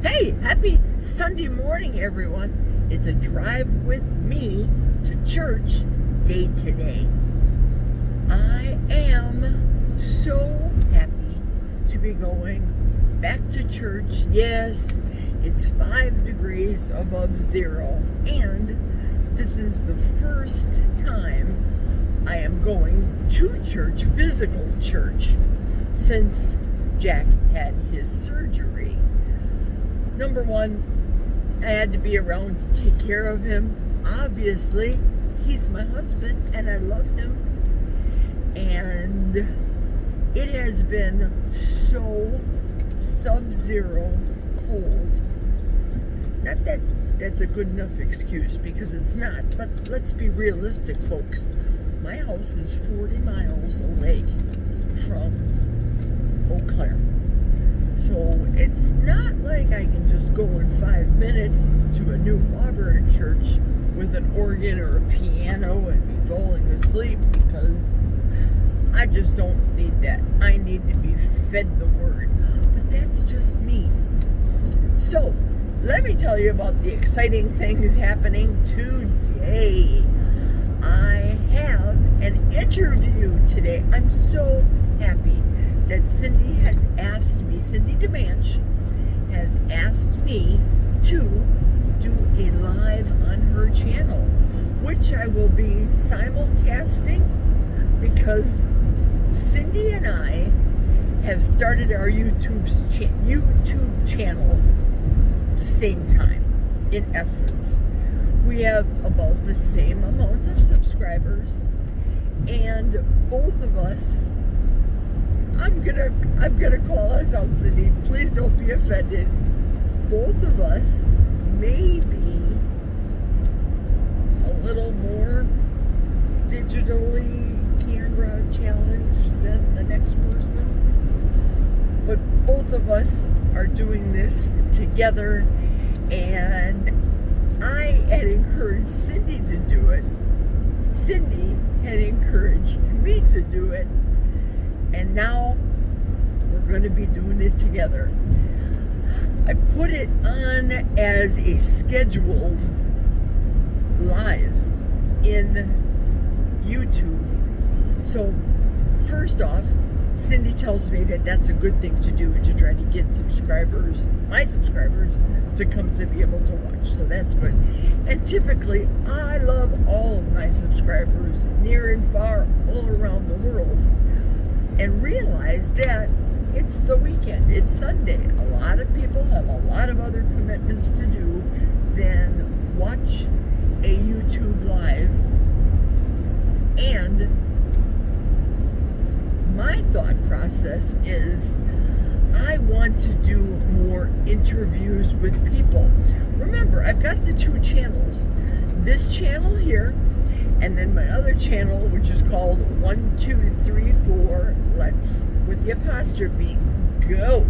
Hey, happy Sunday morning, everyone. It's a drive with me to church day today. I am so happy to be going back to church. Yes, it's 5 degrees above zero, and this is the first time I am going to church, physical church, since Jack had his surgery. Number one, I had to be around to take care of him. Obviously, he's my husband and I love him. And it has been so sub-zero cold. Not that that's a good enough excuse, because it's not. But let's be realistic, folks. My house is 40 miles away from Eau Claire. So it's not like I can just go in 5 minutes to a new Auburn church with an organ or a piano and be falling asleep, because I just don't need that. I need to be fed the word. But that's just me. So let me tell you about the exciting things happening today. I have an interview today. I'm so happy that Cindy has asked me, Cindy DeManch has asked me to do a live on her channel, which I will be simulcasting, because Cindy and I have started our YouTube channel at the same time, in essence. We have about the same amount of subscribers, and both of us, I'm gonna call us out, Cindy. Please don't be offended. Both of us may be a little more digitally camera challenged than the next person. But both of us are doing this together, and I had encouraged Cindy to do it. Cindy had encouraged me to do it. And now we're going to be doing it together. I put it on as a scheduled live in YouTube. So first off, Cindy tells me that that's a good thing to do, to try to get subscribers, my subscribers, to come to be able to watch. So that's good. And typically, I love all of my subscribers, near and far, all around the world. And realize that it's the weekend, it's Sunday. A lot of people have a lot of other commitments to do than watch a YouTube live. And my thought process is, I want to do more interviews with people. Remember, I've got the two channels. This channel here, and then my other channel, which is called 1, 2, 3, 4, Let's, with the apostrophe, Go.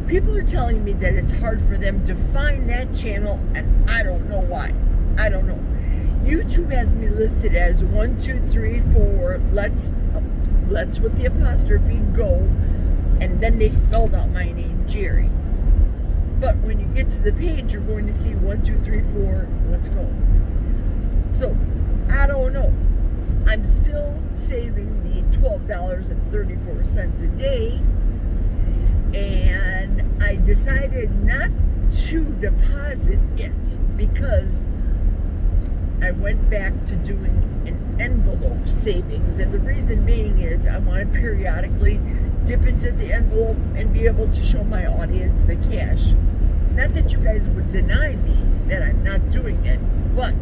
People are telling me that it's hard for them to find that channel, and I don't know why. I don't know. YouTube has me listed as 1, 2, 3, 4, Let's with the apostrophe, Go, and then they spelled out my name, Jerry. But when you get to the page, you're going to see 1, 2, 3, 4, Let's Go. So, I don't know. I'm still saving the $12.34 a day, and I decided not to deposit it because I went back to doing an envelope savings, and the reason being is I want to periodically dip into the envelope and be able to show my audience the cash. Not that you guys would deny me that I'm not doing it, but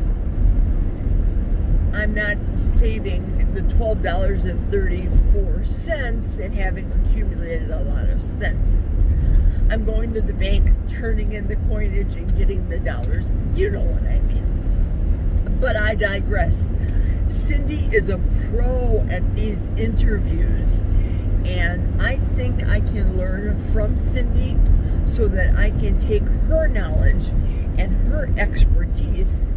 I'm not saving the $12.34 and having accumulated a lot of cents. I'm going to the bank, turning in the coinage and getting the dollars. You know what I mean. But I digress. Cindy is a pro at these interviews, and I think I can learn from Cindy so that I can take her knowledge and her expertise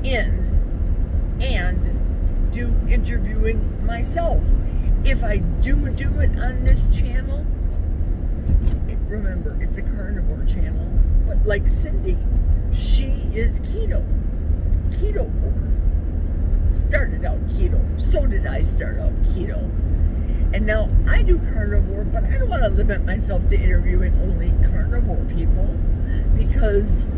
in and do interviewing myself. If I do it on this channel, remember, remember, it's a carnivore channel. But like Cindy, she is ketovore. Started out keto. So did I start out keto. And now I do carnivore, but I don't want to limit myself to interviewing only carnivore people because,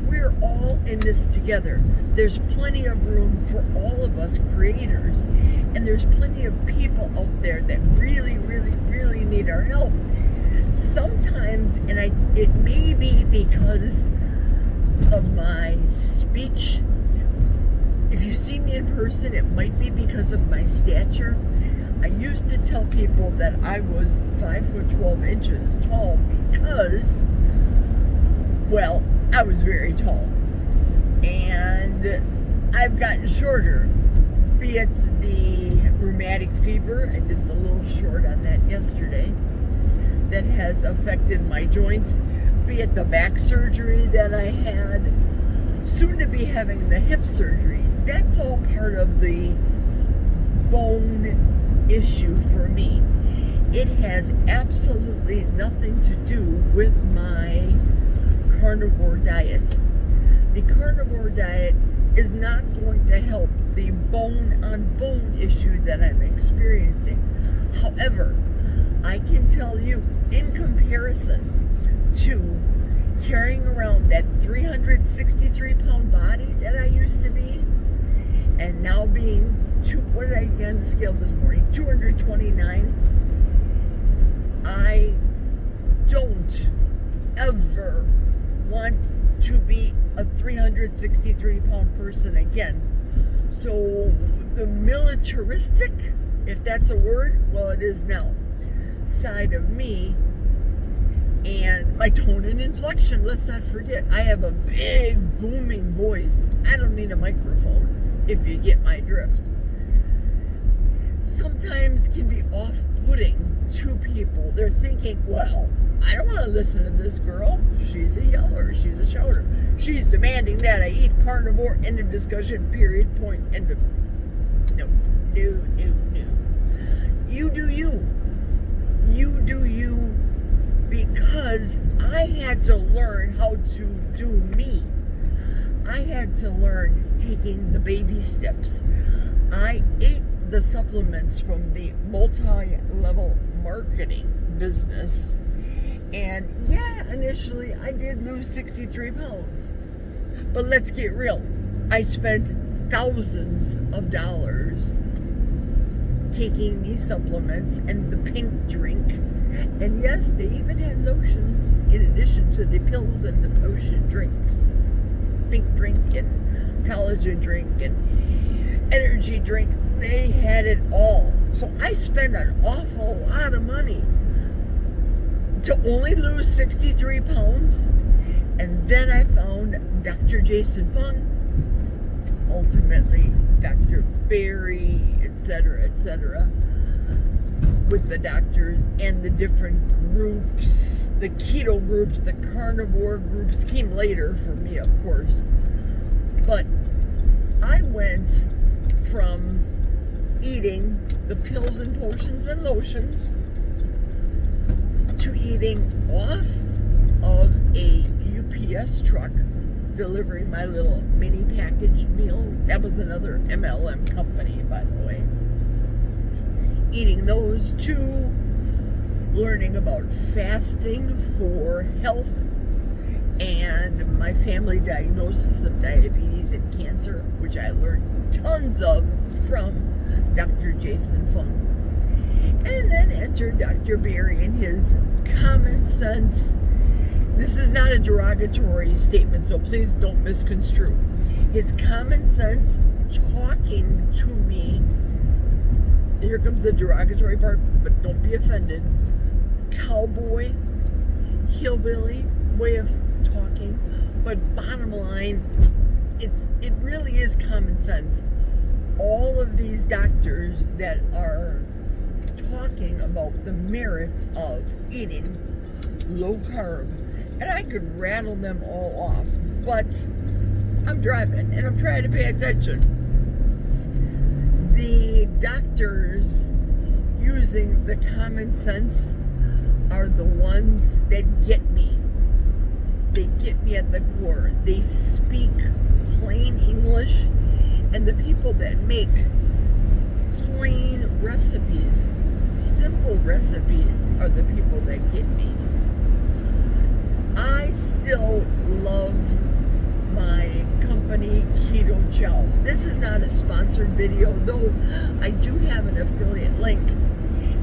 we're all in this together. There's plenty of room for all of us creators, and there's plenty of people out there that really, really, really need our help. Sometimes, and it may be because of my speech. If you see me in person, it might be because of my stature. I used to tell people that I was 5'12" tall because, well, I was very tall. And I've gotten shorter, be it the rheumatic fever. I did the little short on that yesterday. That has affected my joints, be it the back surgery that I had, soon to be having the hip surgery. That's all part of the bone issue for me. It has absolutely nothing to do with my carnivore diet. The carnivore diet is not going to help the bone-on-bone issue that I'm experiencing. However, I can tell you, in comparison to carrying around that 363-pound body that I used to be, and now being, what did I get on the scale this morning? 229. I don't ever want to be a 363-pound person again. So the militaristic, if that's a word, well, it is now, side of me, and my tone and inflection, let's not forget, I have a big booming voice. I don't need a microphone, if you get my drift. Sometimes can be off-putting to people. They're thinking, well, I don't want to listen to this girl. She's a yeller. She's a shouter. She's demanding that I eat carnivore. End of discussion. Period. Point. End of. No. You do you. You do you, because I had to learn how to do me. I had to learn taking the baby steps. I ate the supplements from the multi-level marketing business. And yeah, initially I did lose 63 pounds. But let's get real. I spent thousands of dollars taking these supplements and the pink drink. And yes, they even had lotions in addition to the pills and the potion drinks. Pink drink and collagen drink and energy drink. They had it all. So I spent an awful lot of money to only lose 63 pounds. And then I found Dr. Jason Fung, ultimately Dr. Barry, etc., with the doctors and the different groups. The keto groups, the carnivore groups came later for me, of course. But I went from eating the pills and potions and lotions to eating off of a UPS truck delivering my little mini package meals. That was another MLM company, by the way. Eating those too, learning about fasting for health, and my family diagnosis of diabetes and cancer, which I learned tons of from Dr. Jason Fung. And then entered Dr. Barry and his common sense. This is not a derogatory statement, so please don't misconstrue. His common sense talking to me. Here comes the derogatory part, but don't be offended. Cowboy, hillbilly way of talking, but bottom line, it really is common sense. All of these doctors that are talking about the merits of eating low carb, and I could rattle them all off, but I'm driving and I'm trying to pay attention. The doctors using the common sense are the ones that get me. They get me at the core. They speak plain English, and the people that make plain recipes, simple recipes, are the people that get me. I still love my company, Keto Chow. This is not a sponsored video, though I do have an affiliate link,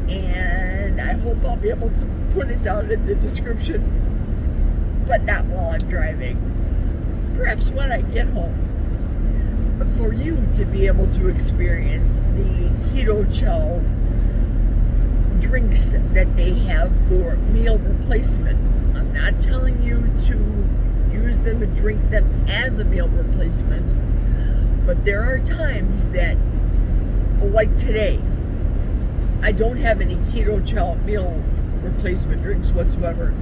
and I hope I'll be able to put it down in the description, but not while I'm driving. Perhaps when I get home. For you to be able to experience the Keto Chow drinks that they have for meal replacement. I'm not telling you to use them and drink them as a meal replacement, but there are times that, like today, I don't have any Keto Chow meal replacement drinks whatsoever.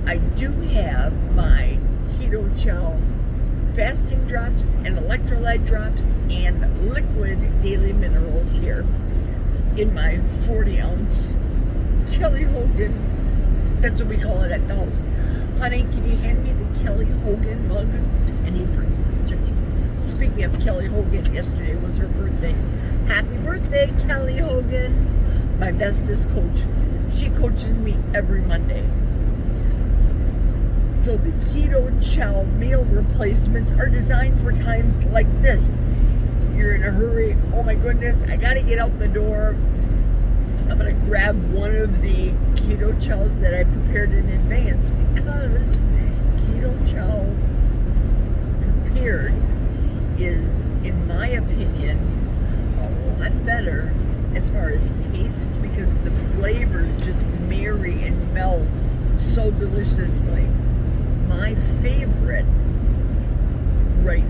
I do have my Keto Chow fasting drops and electrolyte drops and liquid daily minerals here in my 40-ounce Kelly Hogan. That's what we call it at the house. Honey, can you hand me the Kelly Hogan mug? And he brings this to me. Speaking of Kelly Hogan, yesterday was her birthday. Happy birthday, Kelly Hogan, my bestest coach. She coaches me every Monday. So the Keto Chow meal replacements are designed for times like this. You're in a hurry. Oh my goodness, I gotta get out the door. I'm gonna grab one of the Keto Chows that I prepared in advance, because Keto Chow prepared is, in my opinion, a lot better as far as taste, because the flavors just marry and meld so deliciously. My favorite, right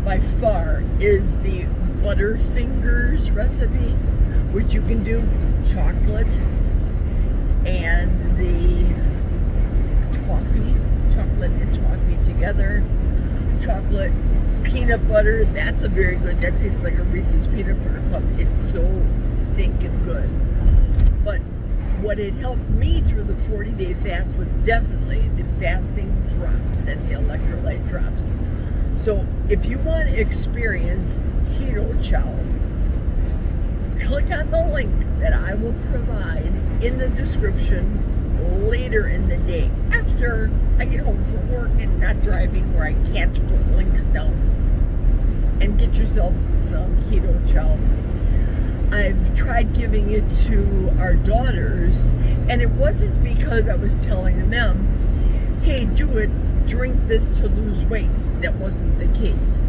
by far, is the Butterfingers recipe, which you can do chocolate and the chocolate and toffee together. Chocolate, peanut butter, that's a very good, that tastes like a Reese's peanut butter cup. It's so stinking good. But what had helped me through the 40-day fast was definitely the fasting drops and the electrolyte drops. So if you want to experience Keto Chow, click on the link that I will provide in the description later in the day, after I get home from work and not driving where I can't put links down, and get yourself some Keto Chow. I've tried giving it to our daughters, and it wasn't because I was telling them, hey, do it, drink this to lose weight. That wasn't the case.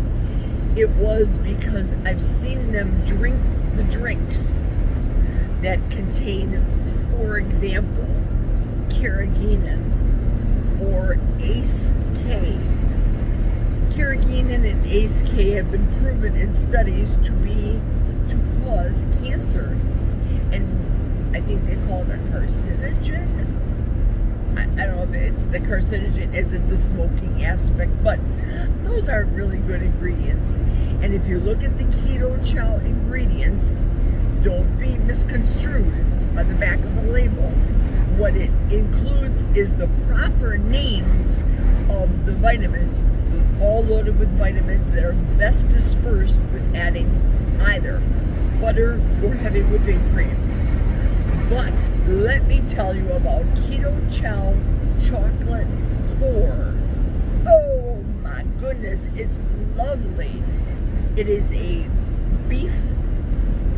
It was because I've seen them drink the drinks that contain, for example, carrageenan or ACE-K. Carrageenan and ACE-K have been proven in studies to cause cancer, and I think they call it a carcinogen. I don't know if it's the carcinogen isn't the smoking aspect, but those are really good ingredients. And if you look at the Keto Chow ingredients, don't be misconstrued by the back of the label. What it includes is the proper name of the vitamins, all loaded with vitamins that are best dispersed with adding either butter or heavy whipping cream. But let me tell you about Keto Chow Chocolate Core. Oh my goodness, it's lovely. It is a beef-based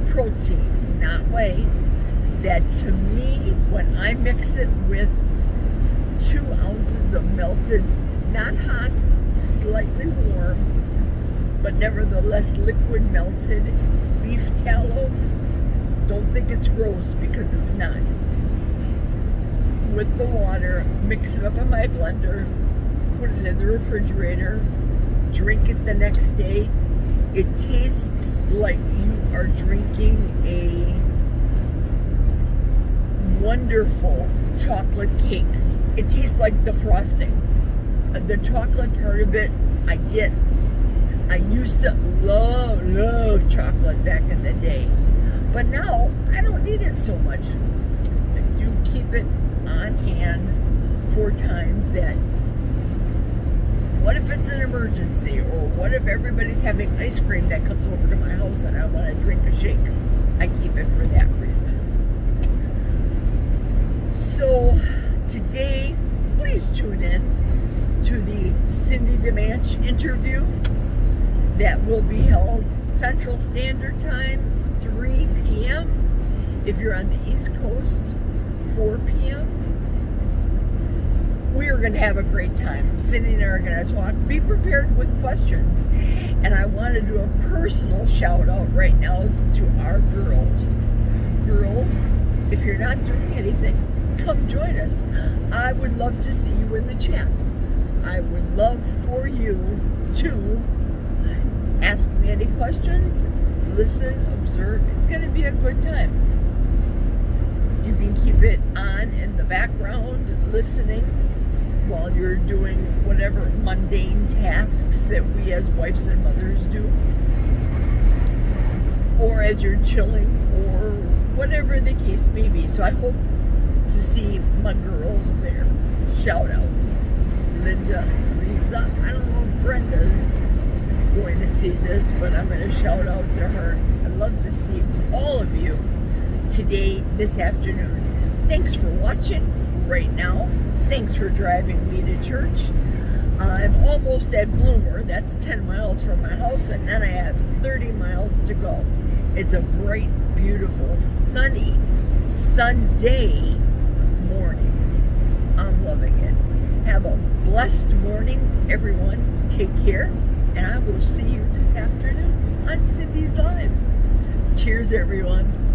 protein, not whey, that to me, when I mix it with 2 ounces of melted, not hot, slightly warm, but nevertheless liquid melted beef tallow, don't think it's gross, because it's not. With the water, mix it up in my blender, put it in the refrigerator, drink it the next day. It tastes like you are drinking a wonderful chocolate cake. It tastes like the frosting. The chocolate part of it, I get. I used to love chocolate back in the day. But now, I don't need it so much. I do keep it on hand for times that, what if it's an emergency, or what if everybody's having ice cream that comes over to my house and I want to drink a shake? I keep it for that reason. So today, please tune in to the Cindy DeManch interview that will be held Central Standard Time, 3 p.m. If you're on the East Coast, 4 p.m. We are going to have a great time. Cindy and I are going to talk. Be prepared with questions. And I want to do a personal shout out right now to our girls. Girls, if you're not doing anything, come join us. I would love to see you in the chat. I would love for you to ask me any questions, listen, observe. It's going to be a good time. You can keep it on in the background, listening while you're doing whatever mundane tasks that we as wives and mothers do, or as you're chilling, or whatever the case may be. So I hope to see my girls there. Shout out Linda, Lisa. I don't know if Brenda's going to see this, but I'm going to shout out to her. I'd love to see all of you today, this afternoon. Thanks for watching right now. Thanks for driving me to church. I'm almost at Bloomer. That's 10 miles from my house, and then I have 30 miles to go. It's a bright, beautiful, sunny Sunday morning. I'm loving it. Have a blessed morning, everyone. Take care, and I will see you this afternoon on Cindy's Live. Cheers, everyone.